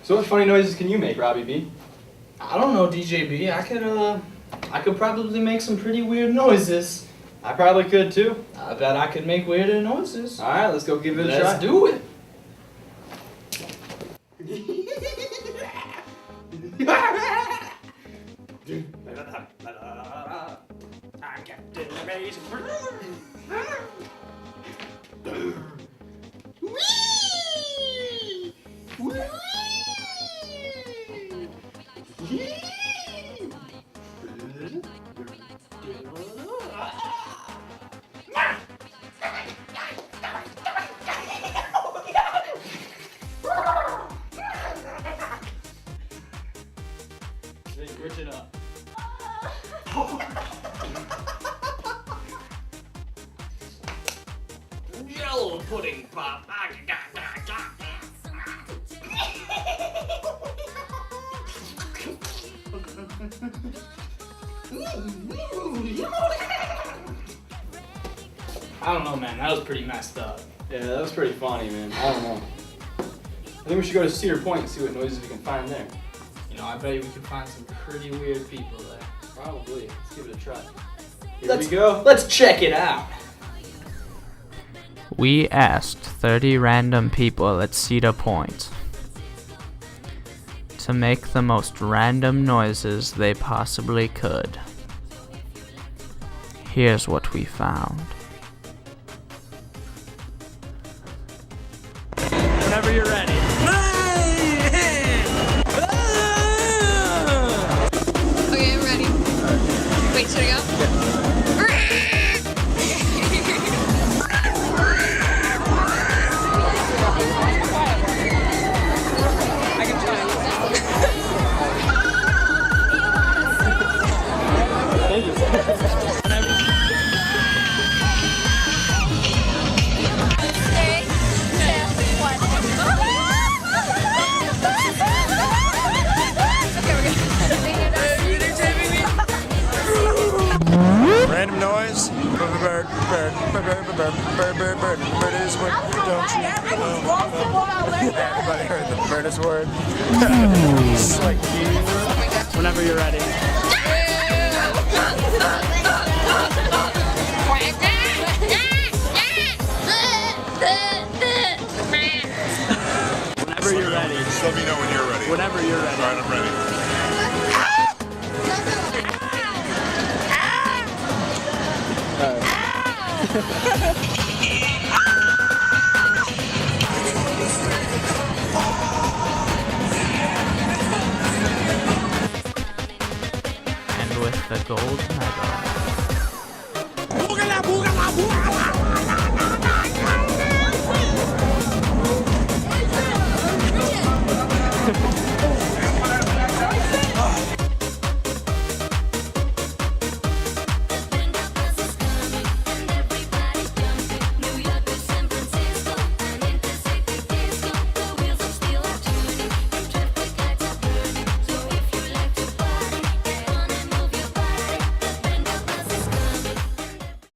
So what funny noises can you make, Robbie B? I don't know, DJ B. I could probably make some pretty weird noises. I probably could too. I bet I could make weirder noises. All right, let's go give it a try. Let's do it. Switch it up. Jello pudding pop. I don't know, man. That was pretty messed up. Yeah, that was pretty funny, man. I don't know. I think we should go to Cedar Point and see what noises we can find there. You know, I bet you we could find some pretty weird people there. Probably. Let's give it a try. Here we go. Let's check it out. We asked 30 random people at Cedar Point to make the most random noises they possibly could. Here's what we found. Whenever you're ready. Okay, I'm ready. Wait, should I go? Random noise. Bird is what don't you know? Everybody heard the bird is word. It's like Whenever you're ready. Whenever you're ready. Just let me know when you're ready. Whenever you're ready. All right, I'm ready. And with the gold medal. Boogala, boogala, boogala.